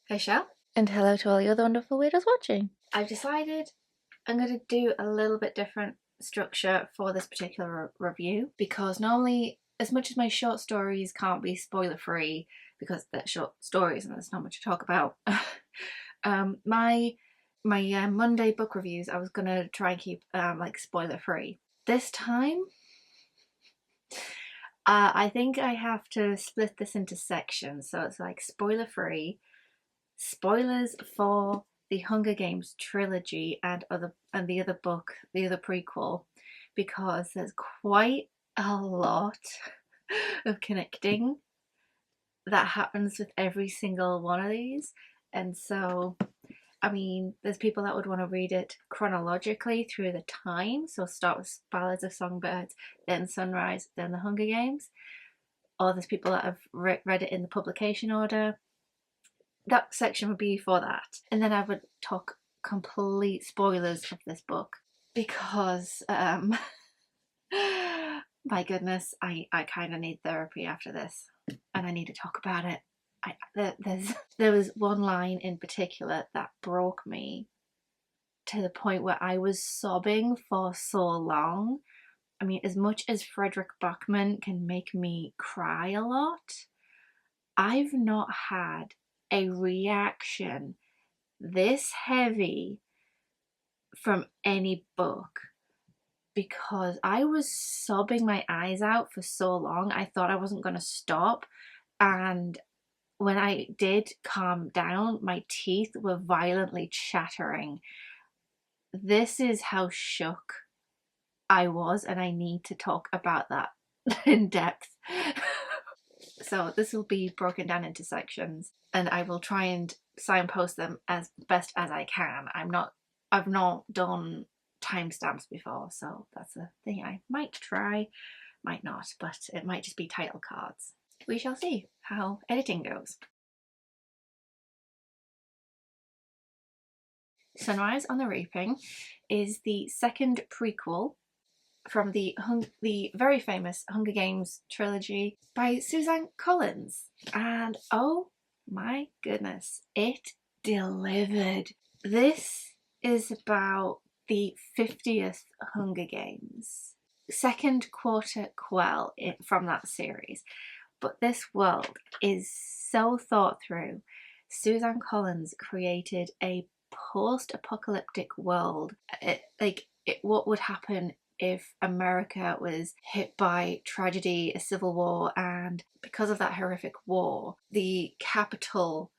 Hey Shell, And hello to all the other wonderful weirdos watching. I've decided I'm going to do a little bit different structure for this particular review because normally, as much as my short stories can't be spoiler free because they're short stories and there's not much to talk about, my Monday book reviews I was going to try and keep like spoiler free. This time, I think I have to split this into sections, so it's like spoiler free, spoilers for the Hunger Games trilogy and the other book, the other prequel, because there's quite a lot of connecting that happens with every single one of these. And so, I mean, there's people that would want to read it chronologically through the time. So start with Ballads of Songbirds, then Sunrise, then the Hunger Games. Or there's people that have read it in the publication order. That section would be for that. And then I would talk complete spoilers of this book because, my goodness, I kind of need therapy after this and I need to talk about it. There was one line in particular that broke me to the point where I was sobbing for so long. I mean, as much as Frederick Bachman can make me cry a lot, I've not had a reaction this heavy from any book because I was sobbing my eyes out for so long. I thought I wasn't going to stop. And when I did calm down, my teeth were violently chattering. This is how shook I was, and I need to talk about that in depth. So this will be broken down into sections and I will try and signpost them as best as I can. I've not done timestamps before, so that's a thing I might try, might not, but it might just be title cards. We shall see how editing goes. Sunrise on the Reaping is the second prequel from the very famous Hunger Games trilogy by Suzanne Collins. And oh my goodness, it delivered. This is about the 50th Hunger Games, second quarter quell from that series. But this world is so thought through. Suzanne Collins created a post-apocalyptic world. What would happen if America was hit by tragedy, a civil war, and because of that horrific war, the capital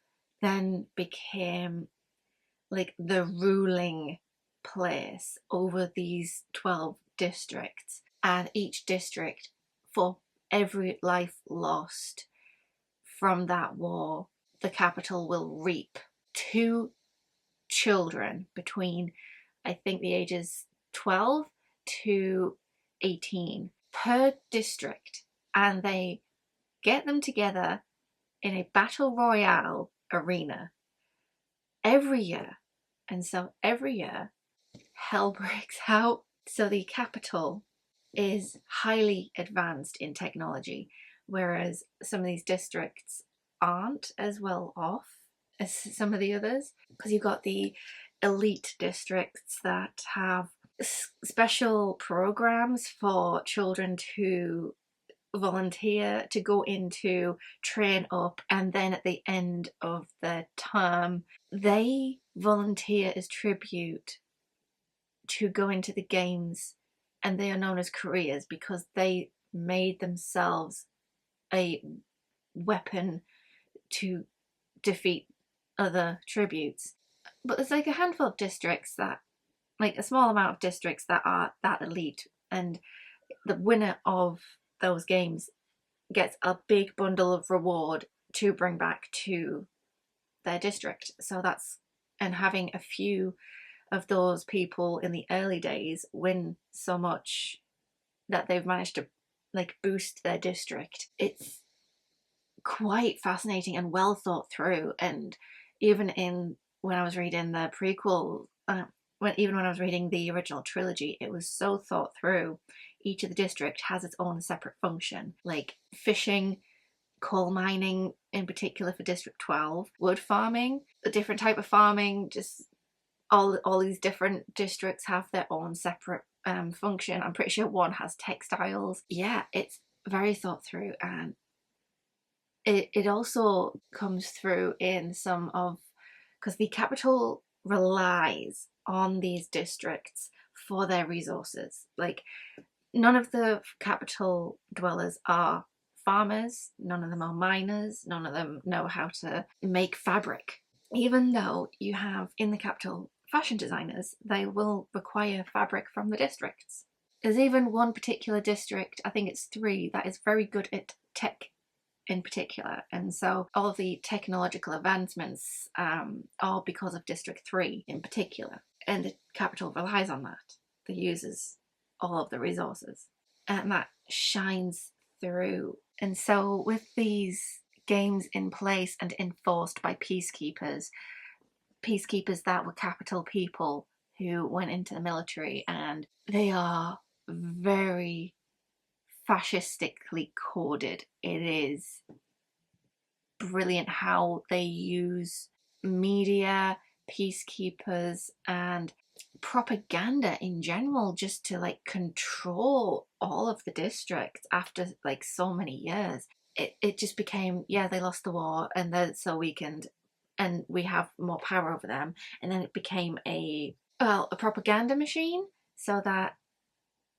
then became like the ruling place over these 12 districts, and each district, for every life lost from that war, the capital will reap two children between, I think, the ages 12 to 18 per district, and they get them together in a battle royale arena every year. And so every year hell breaks out. So the capital is highly advanced in technology, whereas some of these districts aren't as well off as some of the others, because you've got the elite districts that have special programs for children to volunteer to go into, train up, and then at the end of the term they volunteer as tribute to go into the games, and they are known as careers because they made themselves a weapon to defeat other tributes. But there's like a handful of districts that, like a small amount of districts that are that elite, and the winner of those games gets a big bundle of reward to bring back to their district. So that's, and having a few of those people in the early days win so much that they've managed to like boost their district, it's quite fascinating and well thought through. And even in when I was reading the prequel, even when I was reading the original trilogy, it was so thought through. Each of the district has its own separate function, like fishing coal mining in particular for District 12, wood farming, a different type of farming, just all these different districts have their own separate function. I'm pretty sure one has textiles. Yeah, it's very thought through, and it also comes through in some of, because the capital relies on these districts for their resources. Like, none of the capital dwellers are farmers, none of them are miners, none of them know how to make fabric. Even though you have in the capital fashion designers, they will require fabric from the districts. There's even one particular district, I think it's 3, that is very good at tech in particular, and so all of the technological advancements are because of District 3 in particular, and the capital relies on that. It uses all of the resources, and that shines through. And so with these games in place and enforced by peacekeepers that were capital people who went into the military, and they are very fascistically coded. It is brilliant how they use media, peacekeepers, and propaganda in general just to like control all of the districts after like so many years. It just became, yeah, they lost the war and they're so weakened and we have more power over them, and then it became a propaganda machine so that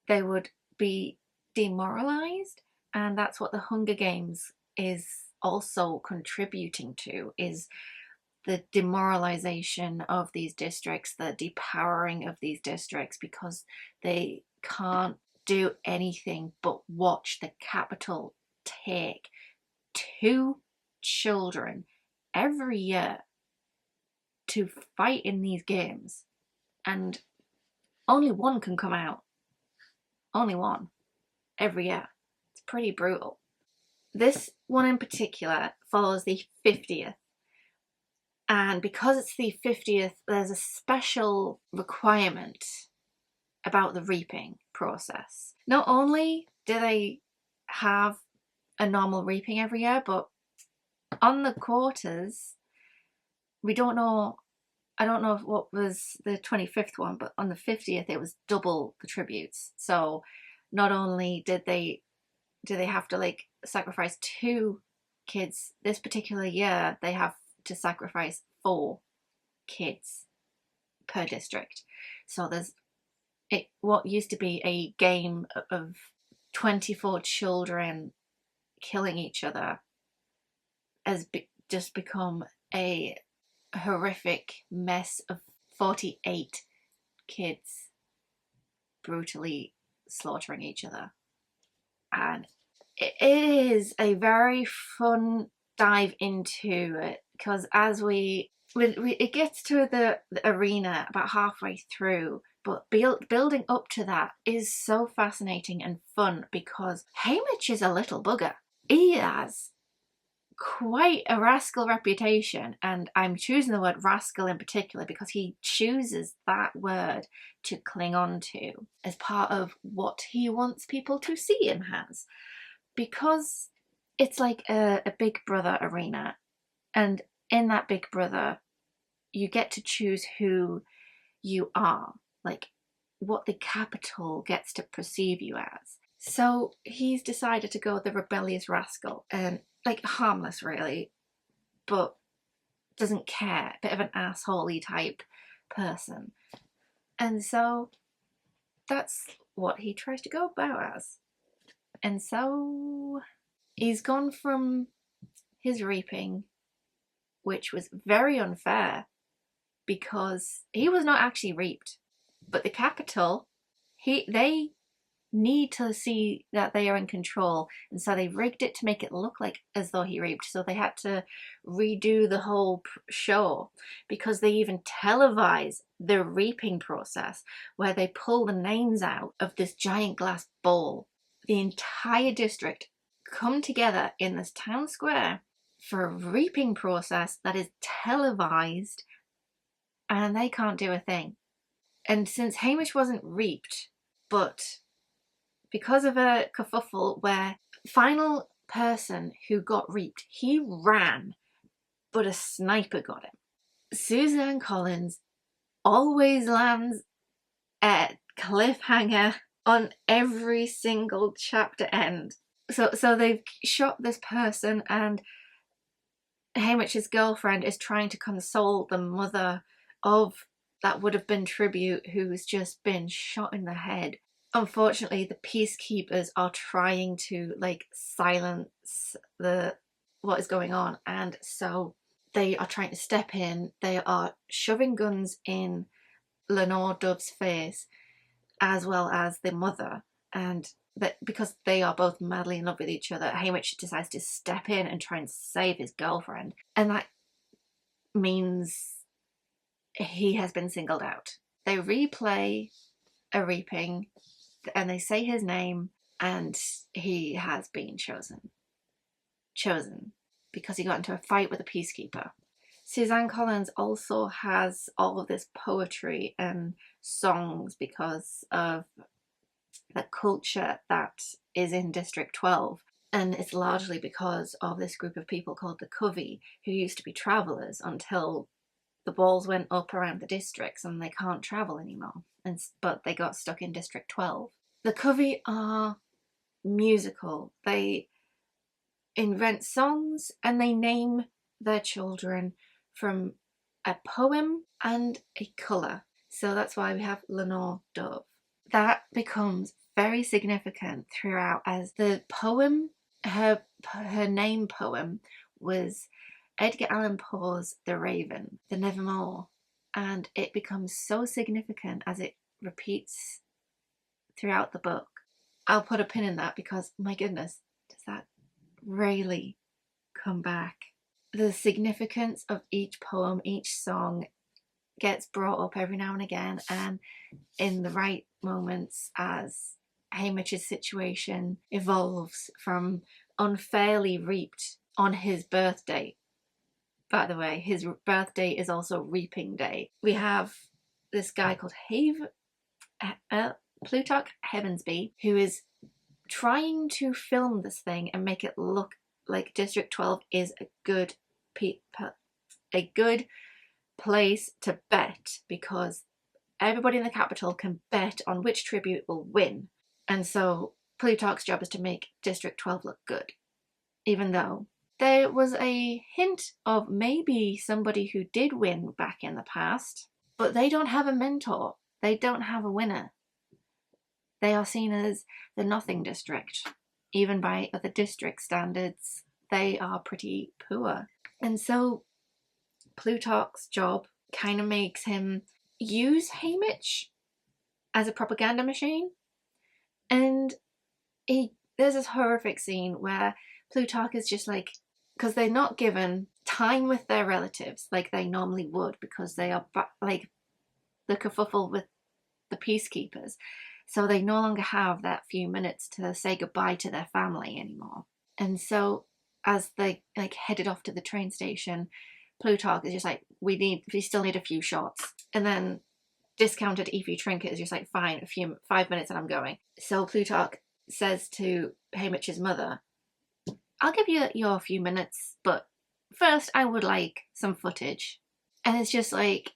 they would be demoralized. And that's what the Hunger Games is also contributing to, is the demoralization of these districts, the depowering of these districts, because they can't do anything but watch the capital take 2 children every year to fight in these games, and only one can come out. Only one every year. It's pretty brutal. This one in particular follows the 50th. And because it's the 50th, there's a special requirement about the reaping process. Not only do they have a normal reaping every year, but on the quarters, we don't know, I don't know what was the 25th one, but on the 50th, it was double the tributes. So not only did they have to like sacrifice 2 kids this particular year, they have to sacrifice 4 kids per district. So there's what used to be a game of 24 children killing each other has just become a horrific mess of 48 kids brutally slaughtering each other. And it is a very fun dive into it, because as it gets to the arena about halfway through, but building up to that is so fascinating and fun, because Hamish is a little bugger. He has quite a rascal reputation, and I'm choosing the word rascal in particular because he chooses that word to cling on to as part of what he wants people to see him as, because it's like a Big Brother arena, and in that Big Brother you get to choose who you are, like what the capital gets to perceive you as. So he's decided to go the rebellious rascal, and like harmless really, but doesn't care, bit of an assholey type person. And so that's what he tries to go about as. And so he's gone from his reaping, which was very unfair because he was not actually reaped, but the capital, they need to see that they are in control, and so they rigged it to make it look like as though he reaped. So they had to redo the whole show, because they even televise the reaping process where they pull the names out of this giant glass bowl. The entire district come together in this town square for a reaping process that is televised, and they can't do a thing. And since Hamish wasn't reaped, but because of a kerfuffle where final person who got reaped, he ran, but a sniper got him. Suzanne Collins always lands a cliffhanger on every single chapter end. So they've shot this person, and Haymitch's girlfriend is trying to console the mother of that would have been Tribute, who's just been shot in the head. Unfortunately, the peacekeepers are trying to like silence what is going on, and so they are trying to step in. They are shoving guns in Lenore Dove's face, as well as the mother, and that because they are both madly in love with each other, Haymitch decides to step in and try and save his girlfriend, and that means he has been singled out. They replay a reaping, and they say his name, and he has been chosen because he got into a fight with a peacekeeper. Suzanne Collins also has all of this poetry and songs because of the culture that is in District 12, and it's largely because of this group of people called the Covey, who used to be travellers until the balls went up around the districts and they can't travel anymore, but they got stuck in District 12. The Covey are musical. They invent songs and they name their children from a poem and a colour. So that's why we have Lenore Dove. That becomes very significant throughout, as the poem, her name poem was Edgar Allan Poe's The Raven, The Nevermore, and it becomes so significant as it repeats throughout the book. I'll put a pin in that because, my goodness, does that really come back. The significance of each poem, each song gets brought up every now and again, and in the right moments as Haymitch's situation evolves from unfairly reaped on his birthday. By the way, his birthday is also reaping day. We have this guy called Plutarch Heavensby, who is trying to film this thing and make it look like District 12 is a good place to bet, because everybody in the capital can bet on which tribute will win. And so Plutarch's job is to make District 12 look good, even though there was a hint of maybe somebody who did win back in the past, but they don't have a mentor. They don't have a winner. They are seen as the nothing district. Even by other district standards, they are pretty poor. And so Plutarch's job kind of makes him use Haymitch as a propaganda machine. And there's this horrific scene where Plutarch is just like, because they're not given time with their relatives like they normally would, because they are like the kerfuffle with the peacekeepers. So they no longer have that few minutes to say goodbye to their family anymore. And so as they like headed off to the train station, Plutarch is just like, we still need a few shots. And then discounted Effie Trinket is just like, fine, 5 minutes and I'm going. So Plutarch says to Haymitch's mother, I'll give you your few minutes, but first I would like some footage. And it's just like,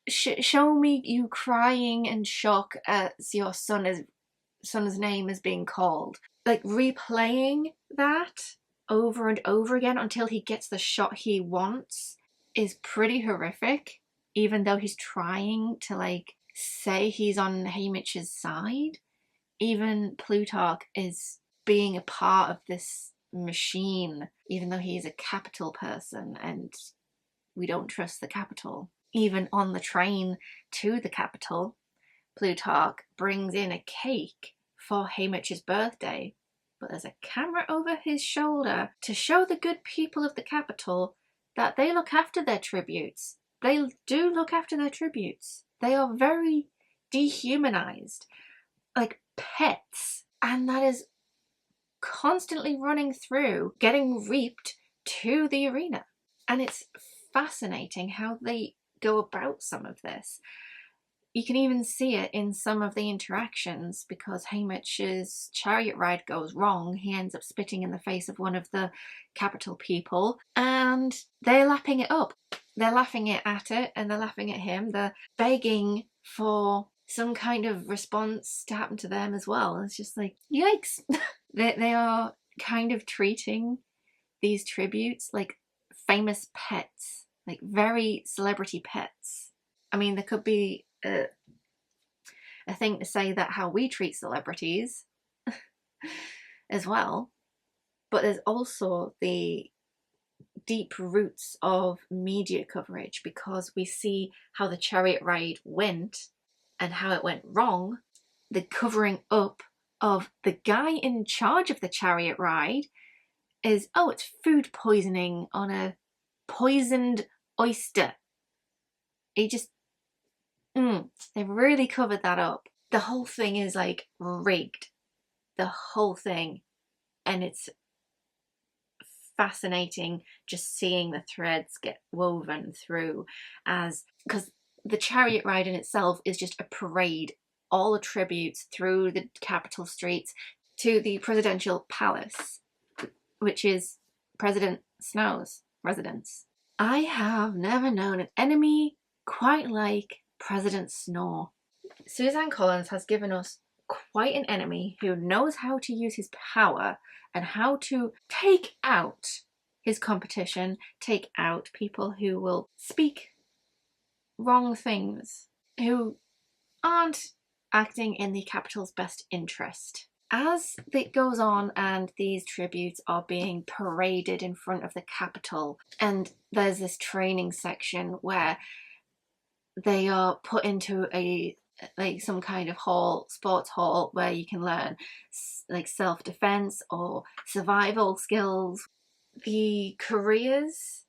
show me you crying in shock as your son's name is being called. Like replaying that over and over again until he gets the shot he wants is pretty horrific, even though he's trying to like say he's on Haymitch's side. Even Plutarch is being a part of this machine, even though he's a capital person and we don't trust the capital. Even on the train to the capital, Plutarch brings in a cake for Haymitch's birthday, but there's a camera over his shoulder to show the good people of the capital that they look after their tributes. They do look after their tributes. They are very dehumanized, like pets, and that is constantly running through, getting reaped to the arena. And it's fascinating how they go about some of this. you can even see it in some of the interactions, because Haymitch's chariot ride goes wrong. He ends up spitting in the face of one of the capital people, and they're lapping it up. They're laughing at it, and they're laughing at him. They're begging for some kind of response to happen to them as well. It's just like, yikes. They are kind of treating these tributes like famous pets, like very celebrity pets. I mean, there could be a thing to say that how we treat celebrities as well, but there's also the deep roots of media coverage, because we see how the chariot ride went and how it went wrong. The covering up of the guy in charge of the chariot ride is, oh, it's food poisoning on a poisoned oyster. He just, they've really covered that up. The whole thing is like rigged. The whole thing. And it's fascinating just seeing the threads get woven through, because the chariot ride in itself is just a parade, all the tributes through the capital streets to the presidential palace, which is President Snow's residence. I have never known an enemy quite like President Snow. Suzanne Collins has given us quite an enemy who knows how to use his power and how to take out his competition, take out people who will speak wrong things, who aren't acting in the capital's best interest. As it goes on and these tributes are being paraded in front of the capital, and there's this training section where they are put into some kind of hall, sports hall, where you can learn like self-defense or survival skills. The careers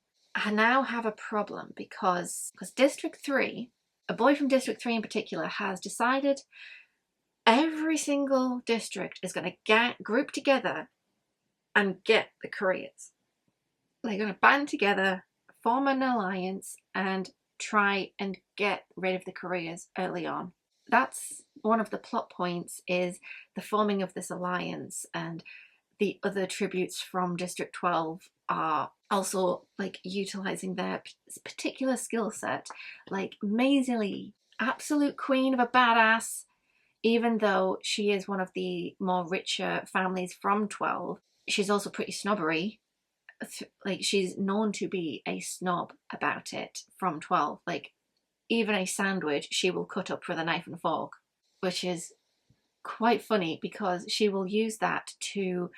now have a problem because District 3, a boy from District 3 in particular, has decided every single district is going to group together and get the careers. They're going to band together, form an alliance, and try and get rid of the careers early on. That's one of the plot points, is the forming of this alliance, and the other tributes from District 12 are also like utilizing their particular skill set. Like Maisie Lee, absolute queen of a badass, even though she is one of the more richer families from 12, she's also pretty snobbery. Like, she's known to be a snob about it from 12. Like, even a sandwich she will cut up with a knife and fork, which is quite funny because she will use that to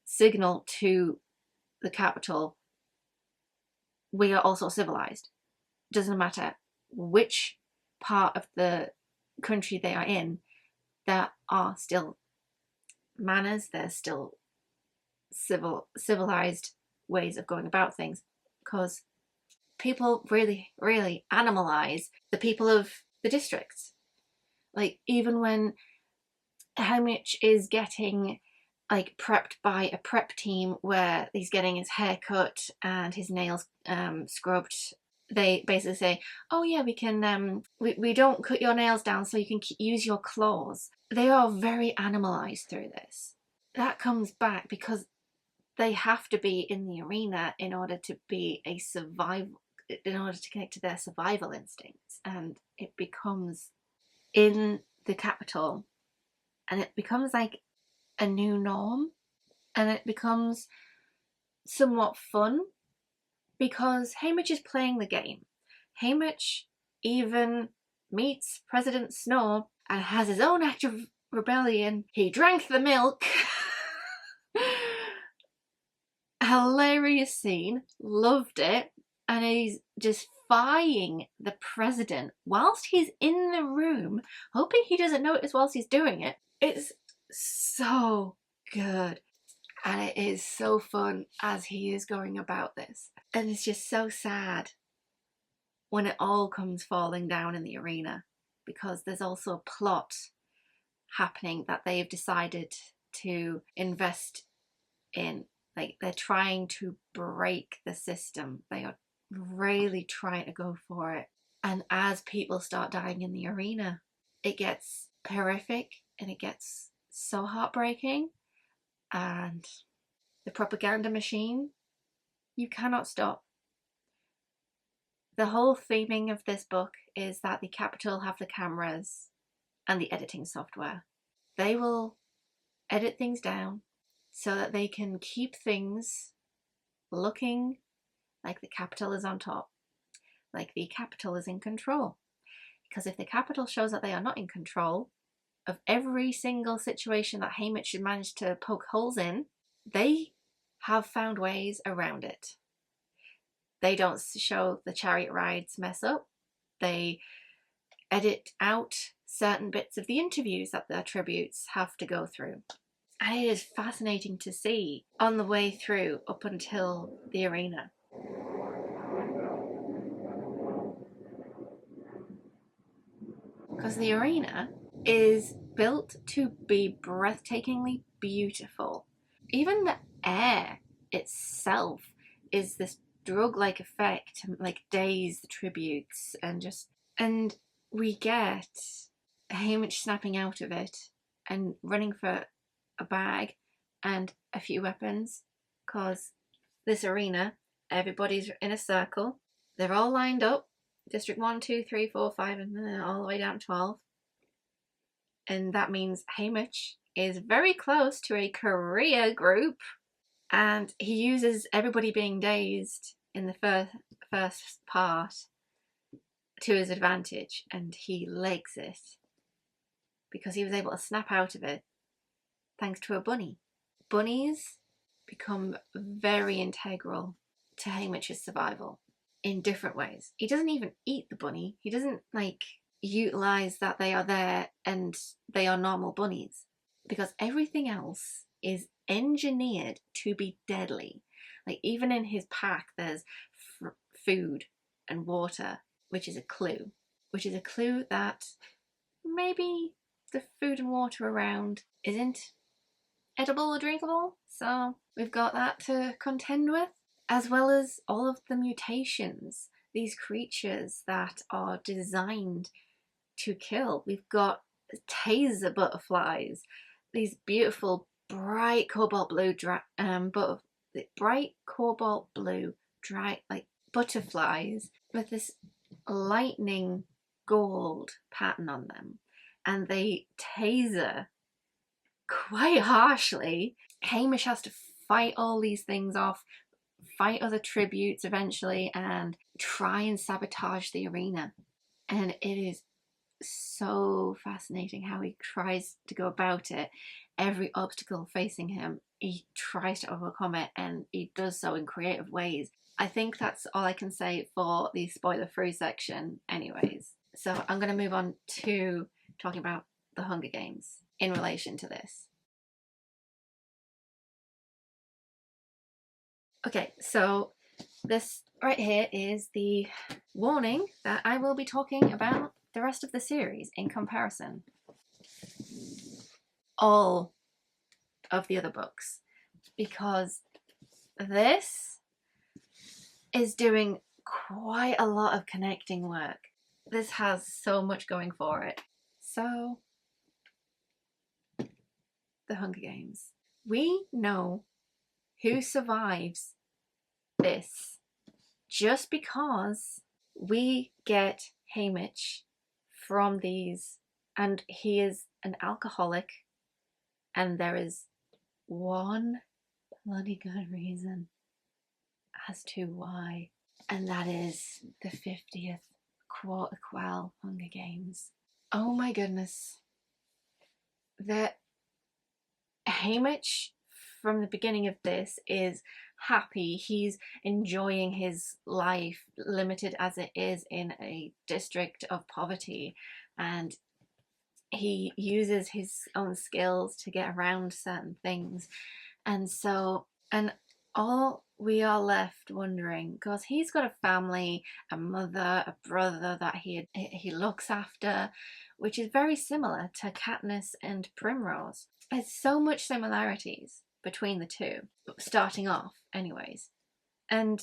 signal to the capital, we are also civilized. Doesn't matter which part of the country they are in, there are still manners, there's still civilized ways of going about things, because people really animalize the people of the districts. Like, even when Haymitch is getting like prepped by a prep team where he's getting his hair cut and his nails scrubbed, they basically say, oh yeah, we can we don't cut your nails down so you can use your claws. They are very animalized through this. That comes back because they have to be in the arena in order to be a survival, in order to connect to their survival instincts, and it becomes in the capital, and it becomes like a new norm, and it becomes somewhat fun because Haymitch is playing the game. Haymitch even meets President Snow and has his own act of rebellion. He drank the milk. Hilarious scene, loved it, and he's defying the president whilst he's in the room, hoping he doesn't notice whilst he's doing it. It's so good, and it is so fun as he is going about this, and it's just so sad when it all comes falling down in the arena, because there's also a plot happening that they've decided to invest in. Like, they're trying to break the system. They are really trying to go for it. And as people start dying in the arena, it gets horrific and it gets so heartbreaking. And the propaganda machine, you cannot stop. The whole theming of this book is that the Capitol have the cameras and the editing software. They will edit things down so that they can keep things looking like the Capitol is on top, like the Capitol is in control. Because if the Capitol shows that they are not in control of every single situation that Haymitch should manage to poke holes in, they have found ways around it. They don't show the chariot rides mess up. They edit out certain bits of the interviews that their tributes have to go through. And it is fascinating to see on the way through up until the arena. Because the arena is built to be breathtakingly beautiful. Even the air itself is this drug-like effect, like daze the tributes, and we get Haymitch snapping out of it and running for a bag and a few weapons, because this arena, everybody's in a circle, they're all lined up, District 1, 2, 3, 4, 5, and all the way down to 12. And that means Haymitch is very close to a career group, and he uses everybody being dazed in the first part to his advantage, and he legs it because he was able to snap out of it thanks to a bunny. Bunnies become very integral to Haymitch's survival in different ways. He doesn't even eat the bunny. He doesn't utilize that they are there and they are normal bunnies, because everything else is engineered to be deadly. Like, even in his pack there's food and water, which is a clue that maybe the food and water around isn't edible or drinkable. So we've got that to contend with, as well as all of the mutations, these creatures that are designed to kill. We've got taser butterflies, these beautiful bright cobalt blue butterflies with this lightning gold pattern on them, and they taser quite harshly. Haymitch has to fight all these things off, fight other tributes eventually, and try and sabotage the arena. And it is so fascinating how he tries to go about it. Every obstacle facing him, he tries to overcome it, and he does so in creative ways. I think that's all I can say for the spoiler-free section anyways. So I'm going to move on to talking about the Hunger Games in relation to this. Okay, so this right here is the warning that I will be talking about the rest of the series in comparison. All of the other books, because this is doing quite a lot of connecting work. This has so much going for it. So, the Hunger Games. We know who survives this just because we get Haymitch from these, and he is an alcoholic, and there is one bloody good reason as to why, and that is the 50th Quarter Quell Hunger Games. Oh my goodness. That Haymitch from the beginning of this is happy. He's enjoying his life, limited as it is in a district of poverty, and he uses his own skills to get around certain things. And all we are left wondering, because he's got a family, a mother, a brother that he looks after, which is very similar to Katniss and Primrose. There's so much similarities between the two, starting off anyways. And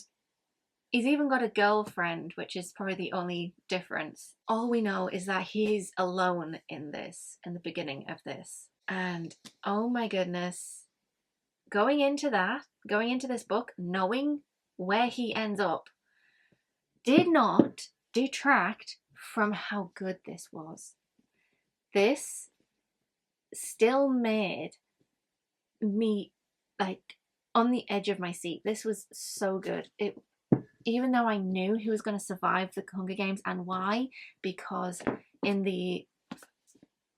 He's even got a girlfriend, which is probably the only difference. All we know is that he's alone in this, in the beginning of this. And oh my goodness, going into this book, knowing where he ends up, did not detract from how good this was. This still made me like on the edge of my seat. This was so good. Even though I knew he was going to survive the Hunger Games, and why? Because in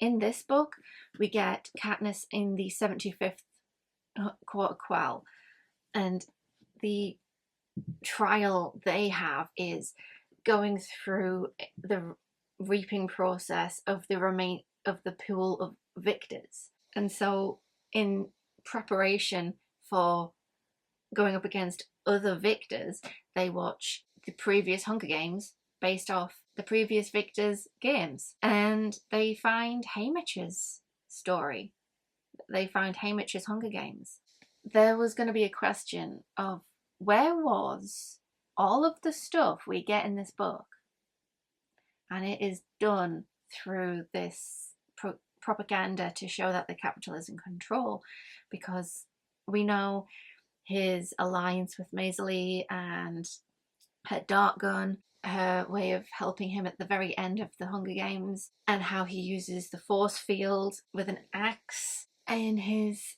this book we get Katniss in the 75th quarter quell, and the trial they have is going through the reaping process of the pool of victors. And so in preparation for going up against other victors, they watch the previous Hunger Games based off the previous victors' games, and they find Haymitch's story. They find Haymitch's Hunger Games. There was going to be a question of where was all of the stuff we get in this book, and it is done through this propaganda to show that the Capitol is in control, because we know his alliance with Maisie and her dart gun, her way of helping him at the very end of the Hunger Games, and how he uses the force field with an axe in his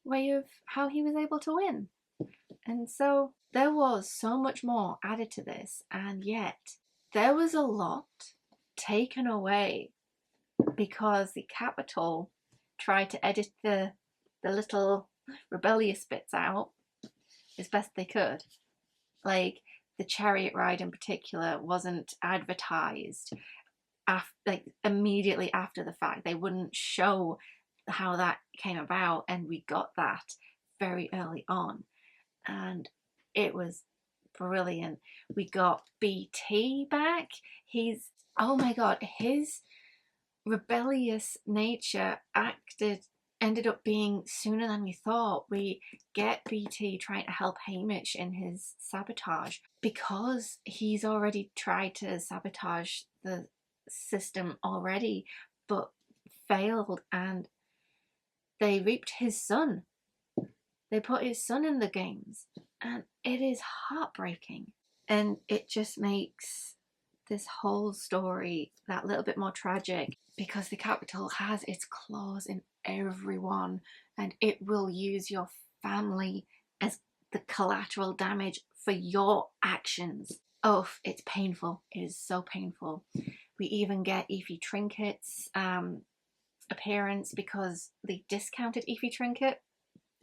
way of how he was able to win. And so there was so much more added to this, and yet there was a lot taken away because the Capitol tried to edit the little rebellious bits out as best they could. Like the chariot ride in particular wasn't advertised immediately after the fact. They wouldn't show how that came about, and we got that very early on, and it was brilliant. We got BT back. Oh my god, his rebellious nature ended up being sooner than we thought. We get BT trying to help Haymitch in his sabotage, because he's already tried to sabotage the system already, but failed, and they reaped his son. They put his son in the games, and it is heartbreaking. And it just makes this whole story that little bit more tragic, because the Capitol has its claws in everyone, and it will use your family as the collateral damage for your actions. Oh, it's painful. It is so painful. We even get Effie Trinket's appearance, because the discounted Effie Trinket,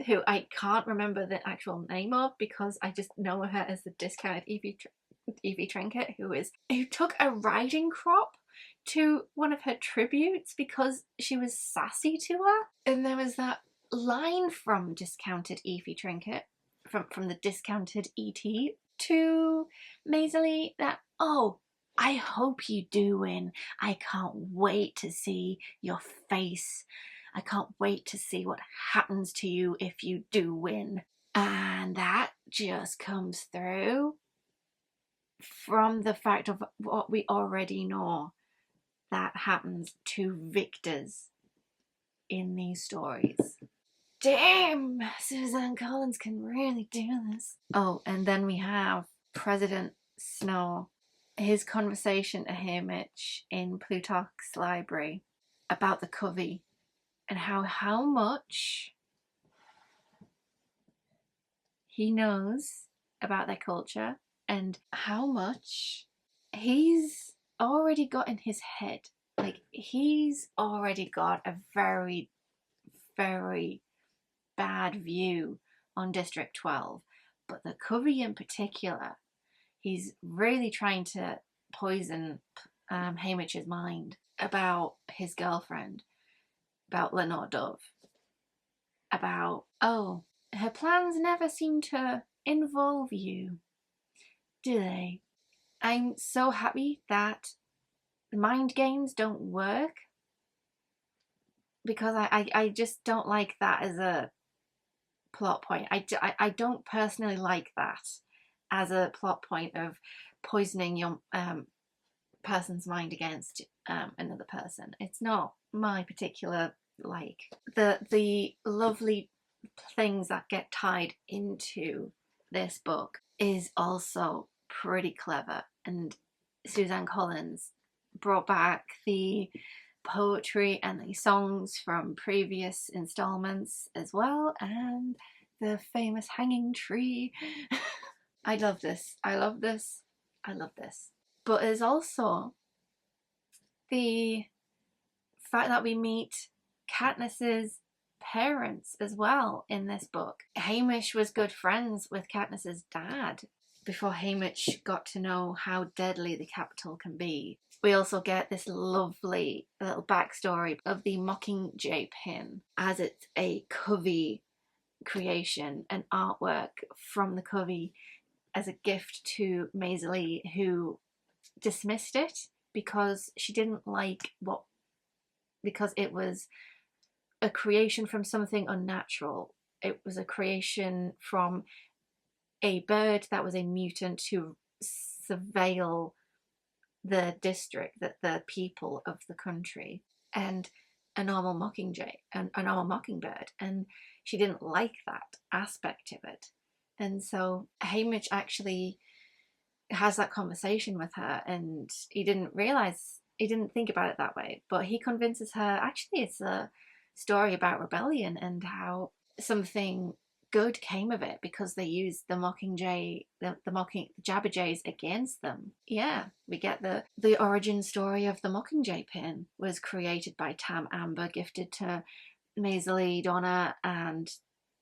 who I can't remember the actual name of because I just know her as the discounted Effie Trinket, who took a riding crop to one of her tributes because she was sassy to her. And there was that line from discounted Effie Trinket, from the discounted ET to Maisie, that, oh, I hope you do win. I can't wait to see your face. I can't wait to see what happens to you if you do win. And that just comes through from the fact of what we already know that happens to victors in these stories. Damn, Suzanne Collins can really do this. Oh, and then we have President Snow, his conversation to Haymitch in Plutarch's library about the covey, and how much he knows about their culture, and how much he's already got in his head. Like, he's already got a very, very bad view on District 12. But the covey in particular, he's really trying to poison Haymitch's mind about his girlfriend, about Lenore Dove, about, oh, her plans never seem to involve you, do they? I'm so happy that mind games don't work, because I just don't like that as a plot point. I don't personally like that. as a plot point of poisoning your person's mind against another person. It's not my particular like. The lovely things that get tied into this book is also pretty clever, and Suzanne Collins brought back the poetry and the songs from previous installments as well, and the famous hanging tree. I love this. I love this. I love this. But there's also the fact that we meet Katniss's parents as well in this book. Hamish was good friends with Katniss's dad before Hamish got to know how deadly the capital can be. We also get this lovely little backstory of the Mockingjay pin, as it's a Covey creation, an artwork from the Covey as a gift to Maisie, who dismissed it because she didn't like because it was a creation from something unnatural. It was a creation from a bird that was a mutant to surveil the district, the people of the country, and a normal mockingjay, a normal mockingbird, and she didn't like that aspect of it. And so Hamish actually has that conversation with her, and he didn't think about it that way, but he convinces her actually it's a story about rebellion and how something good came of it because they used the mockingjay, the jabberjays against them. Yeah, we get the origin story of the Mockingjay pin was created by Tam Amber, gifted to Maisie Donna, and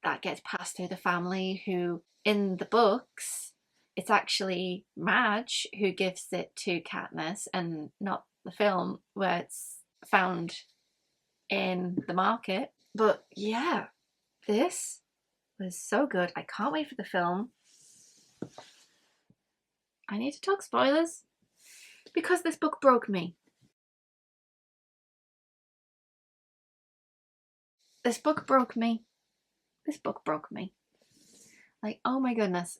that gets passed through the family, who in the books it's actually Madge who gives it to Katniss, and not the film where it's found in the market. But yeah, this was so good. I can't wait for the film. I need to talk spoilers because this book broke me. This book broke me. This book broke me. Like, oh my goodness.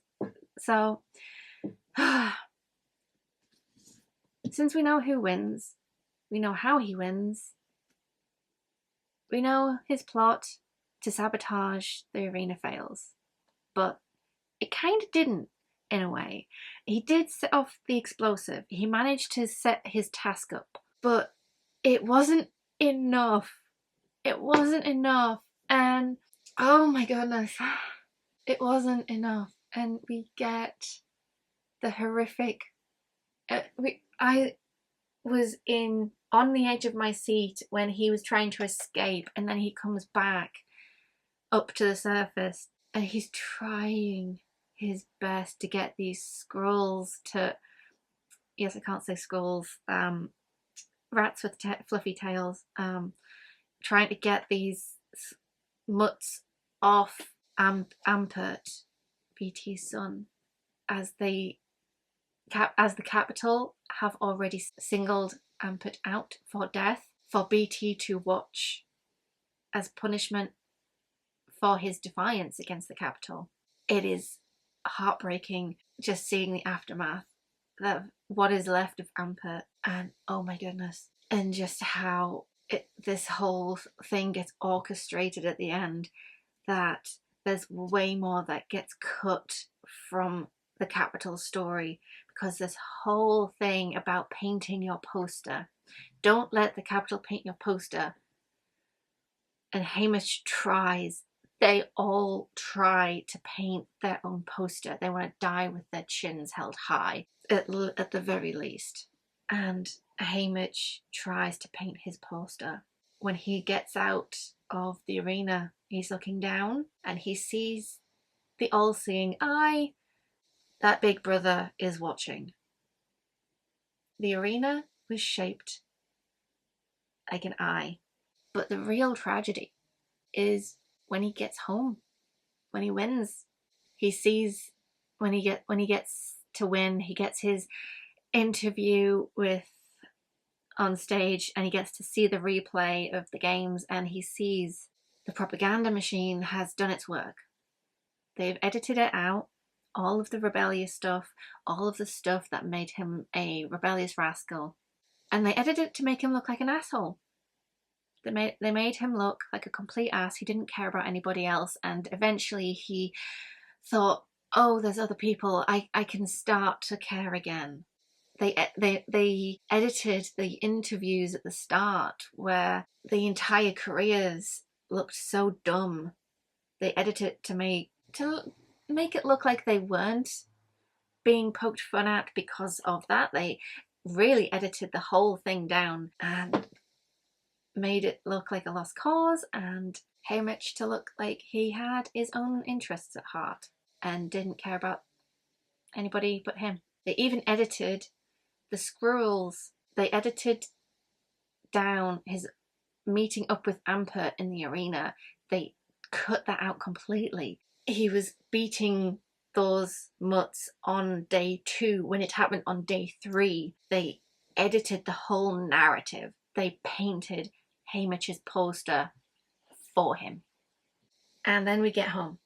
So, since we know who wins, we know how he wins, we know his plot to sabotage the arena fails. But it kind of didn't, in a way. He did set off the explosive. He managed to set his task up. But it wasn't enough. It wasn't enough. And oh my goodness, it wasn't enough. And we get the horrific. I was on the edge of my seat when he was trying to escape, and then he comes back up to the surface, and he's trying his best to get these scrolls to. Yes, I can't say scrolls. Rats with fluffy tails. Trying to get these mutts off Ampert, BT's son, as the capital have already singled Ampert out for death, for BT to watch as punishment for his defiance against the capital. It is heartbreaking just seeing the aftermath of what is left of Ampert, and oh my goodness, and just how this whole thing gets orchestrated at the end, that there's way more that gets cut from the capital story, because this whole thing about painting your poster, don't let the capital paint your poster, and Hamish tries, they all try to paint their own poster. They want to die with their chins held high, at the very least. And Hamish tries to paint his poster. When he gets out of the arena, he's looking down and he sees the all-seeing eye. That big brother is watching. The arena was shaped like an eye. But the real tragedy is when he gets home, when he wins. He sees when he gets to win, he gets his interview with on stage, and he gets to see the replay of the games, and he sees the propaganda machine has done its work. They've edited it out, all of the rebellious stuff, all of the stuff that made him a rebellious rascal, and they edited it to make him look like an asshole. They made him look like a complete ass. He didn't care about anybody else, and eventually he thought, oh, there's other people. I can start to care again. They edited the interviews at the start where the entire careers looked so dumb. They edited it to make it look like they weren't being poked fun at because of that. They really edited the whole thing down and made it look like a lost cause, and Haymitch to look like he had his own interests at heart and didn't care about anybody but him. They even edited the squirrels. They edited down his meeting up with Amper in the arena. They cut that out completely. He was beating those mutts on day 2 when it happened on day 3. They edited the whole narrative. They painted Haymitch's poster for him. And then we get home.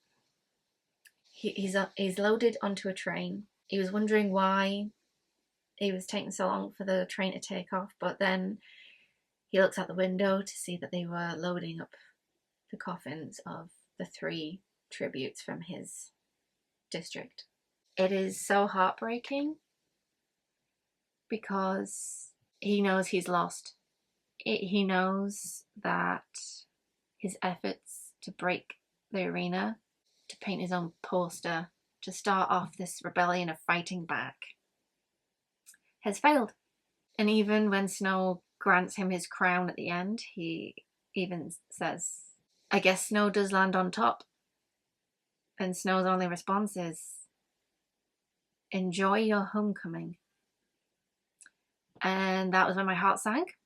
He's loaded onto a train. He was wondering why it was taking so long for the train to take off, but then he looks out the window to see that they were loading up the coffins of the 3 tributes from his district. It is so heartbreaking because he knows he's lost. He knows that his efforts to break the arena, to paint his own poster, to start off this rebellion of fighting back, has failed. And even when Snow grants him his crown at the end, he even says, I guess Snow does land on top. And Snow's only response is, enjoy your homecoming. And that was when my heart sank.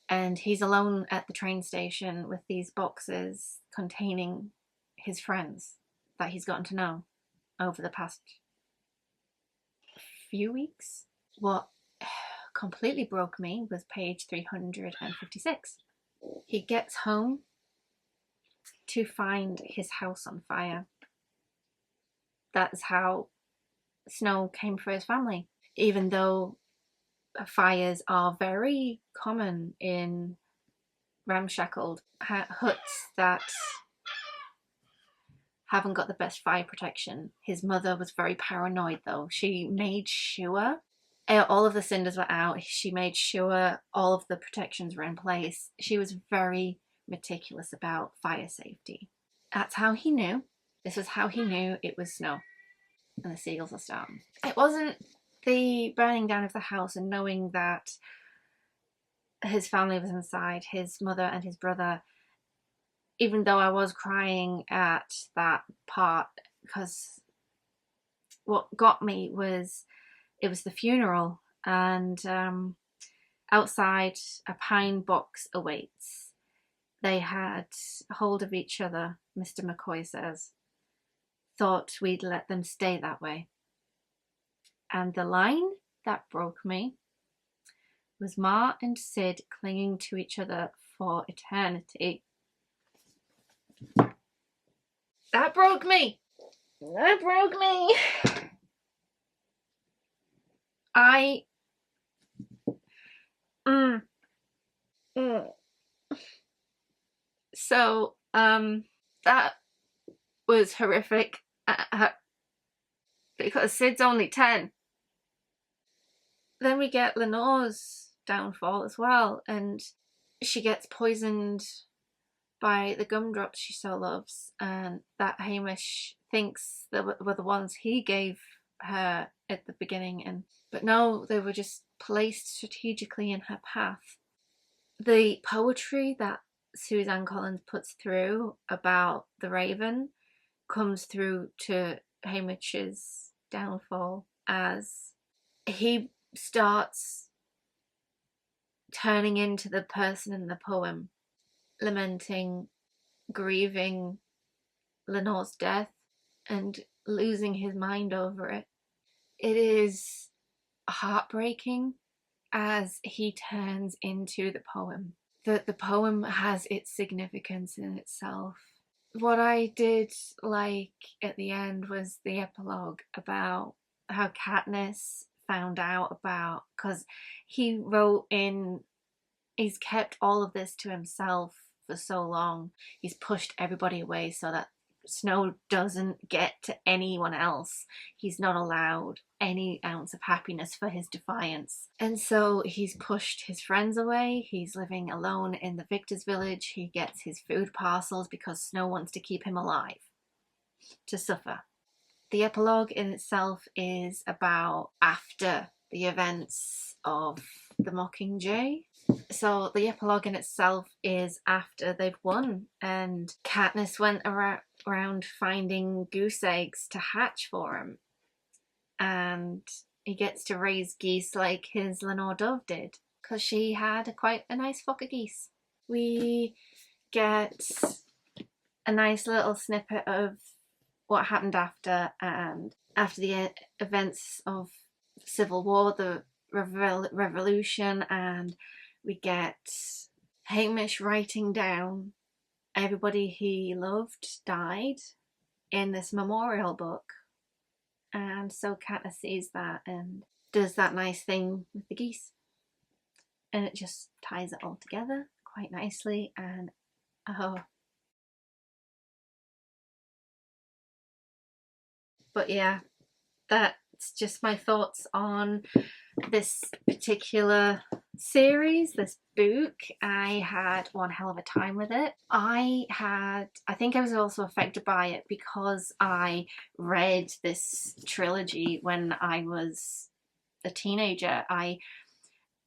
And he's alone at the train station with these boxes containing his friends that he's gotten to know over the past few weeks. What completely broke me was page 356. He gets home to find his house on fire. That is how Snow came for his family, even though fires are very common in ramshackled huts that haven't got the best fire protection. His mother was very paranoid though. She made sure all of the cinders were out. She made sure all of the protections were in place. She was very meticulous about fire safety. That's how he knew. This was how he knew it was Snow and the seagulls are starting. It wasn't the burning down of the house and knowing that his family was inside, his mother and his brother, even though I was crying at that part, because what got me was it was the funeral, and outside a pine box awaits. They had hold of each other, Mr. McCoy says. Thought we'd let them stay that way. And the line that broke me was Ma and Sid clinging to each other for eternity. That broke me. That broke me. So, that was horrific because Sid's only 10. Then we get Lenore's downfall as well, and she gets poisoned by the gumdrops she so loves, and that Hamish thinks that were the ones he gave her at the beginning, but no, they were just placed strategically in her path. The poetry that Suzanne Collins puts through about the Raven comes through to Hamish's downfall as he starts turning into the person in the poem, lamenting, grieving Lenore's death and losing his mind over it. It is heartbreaking as he turns into the poem. The poem has its significance in itself. what I did like at the end was the epilogue about how Katniss found out about, because he wrote in, he's kept all of this to himself for so long. He's pushed everybody away so that Snow doesn't get to anyone else. He's not allowed any ounce of happiness for his defiance. And so he's pushed his friends away. He's living alone in the Victor's village. He gets his food parcels because Snow wants to keep him alive, to suffer. The epilogue in itself is about after the events of the Mockingjay. So the epilogue in itself is after they've won, and Katniss went around finding goose eggs to hatch for him, and he gets to raise geese like his Lenore Dove did, because she had quite a nice flock of geese. We get a nice little snippet of what happened after, and after the events of Civil War, the revolution, and we get Hamish writing down everybody he loved died in this memorial book. And so Katniss sees that and does that nice thing with the geese. And it just ties it all together quite nicely. And oh. But yeah, that's just my thoughts on this particular series, this book. I had one hell of a time with it. I think I was also affected by it because I read this trilogy when I was a teenager. I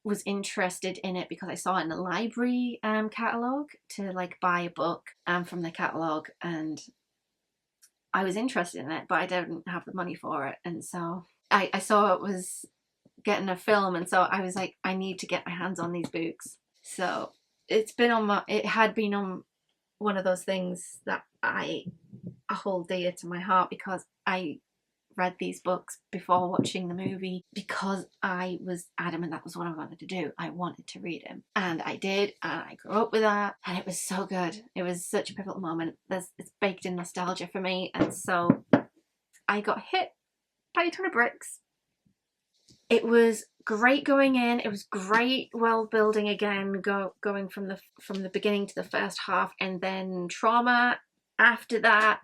was interested in it because I saw it in the library catalogue to like buy a book from the catalogue, and I was interested in it, but I didn't have the money for it. And so I saw it was getting a film, and so I was like, I need to get my hands on these books. So it had been on one of those things that I hold dear to my heart, because I read these books before watching the movie because I was adamant that was what I wanted to do. I wanted to read them, and I did, and I grew up with that, and it was so good. It was such a pivotal moment. It's baked in nostalgia for me, and so I got hit by a ton of bricks. It was great going in. It was great world building again, going from the beginning to the first half, and then trauma after that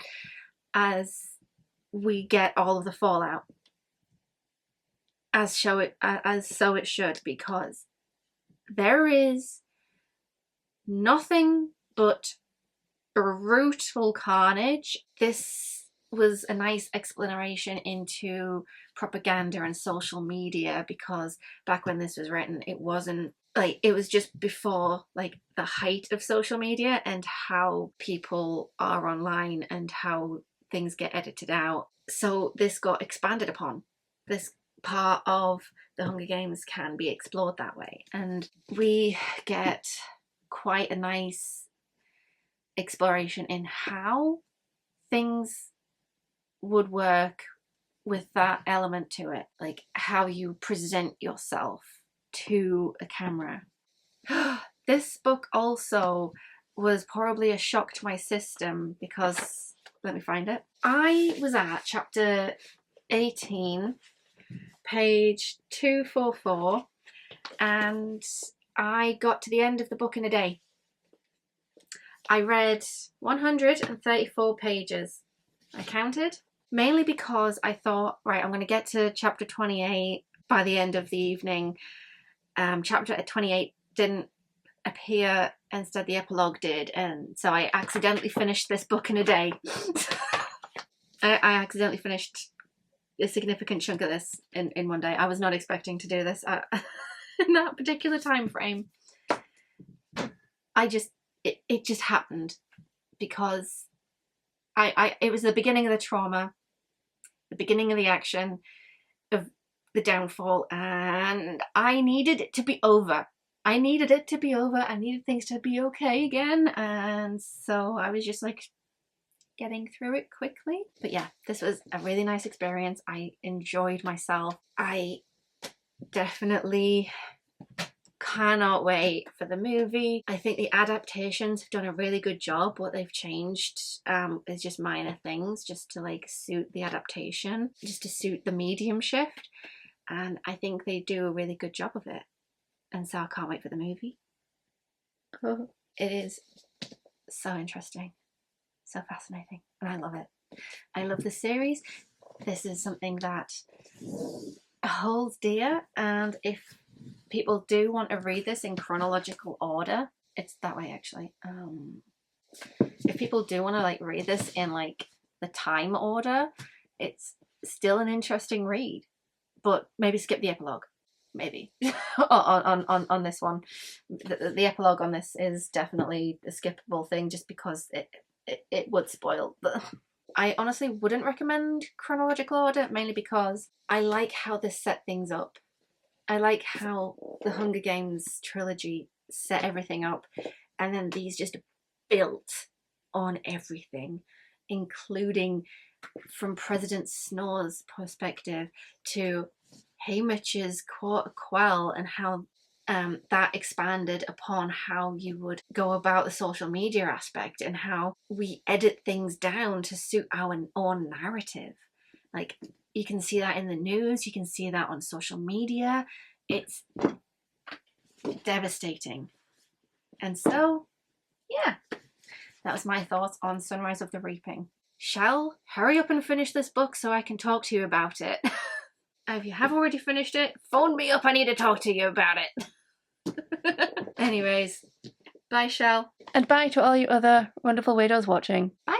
as we get all of the fallout, as so it should, because there is nothing but brutal carnage. This was a nice exploration into propaganda and social media, because back when this was written, it wasn't like, it was just before like the height of social media and how people are online and how things get edited out. So this got expanded upon. This part of the Hunger Games can be explored that way, and we get quite a nice exploration in how things would work with that element to it, like how you present yourself to a camera. This book also was probably a shock to my system, because let me find it. I was at chapter 18, page 244, and I got to the end of the book in a day. I read 134 pages. I counted, mainly because I thought, right, I'm going to get to chapter 28 by the end of the evening. Chapter 28 didn't appear, instead the epilogue did, and so I accidentally finished this book in a day. I accidentally finished a significant chunk of this in one day. I was not expecting to do this in that particular time frame. It just happened, because it was the beginning of the trauma, the beginning of the action, of the downfall, and I needed it to be over. I needed it to be over. I needed things to be okay again, and so I was just like getting through it quickly. But yeah, this was a really nice experience. I enjoyed myself. I definitely cannot wait for the movie. I think the adaptations have done a really good job. What they've changed is just minor things just to like suit the adaptation, just to suit the medium shift. And I think they do a really good job of it. And so I can't wait for the movie. Oh. It is so interesting, so fascinating, and I love it. I love the series. This is something that holds dear, and if people do want to read this in chronological order, it's that way actually. If people do want to like read this in like the time order, it's still an interesting read, but maybe skip the epilogue. Maybe on this one. The epilogue on this is definitely a skippable thing just because it would spoil the... I honestly wouldn't recommend chronological order, mainly because I like how this set things up. I like how the Hunger Games trilogy set everything up, and then these just built on everything, including from President Snor's perspective to Haymitch's quell, and how that expanded upon how you would go about the social media aspect and how we edit things down to suit our own narrative. Like, you can see that in the news, you can see that on social media. It's devastating. And so, yeah, that was my thoughts on Sunrise of the Reaping. Shall hurry up and finish this book so I can talk to you about it. If you have already finished it, phone me up, I need to talk to you about it. Anyways, bye Shell. And bye to all you other wonderful weirdos watching. Bye.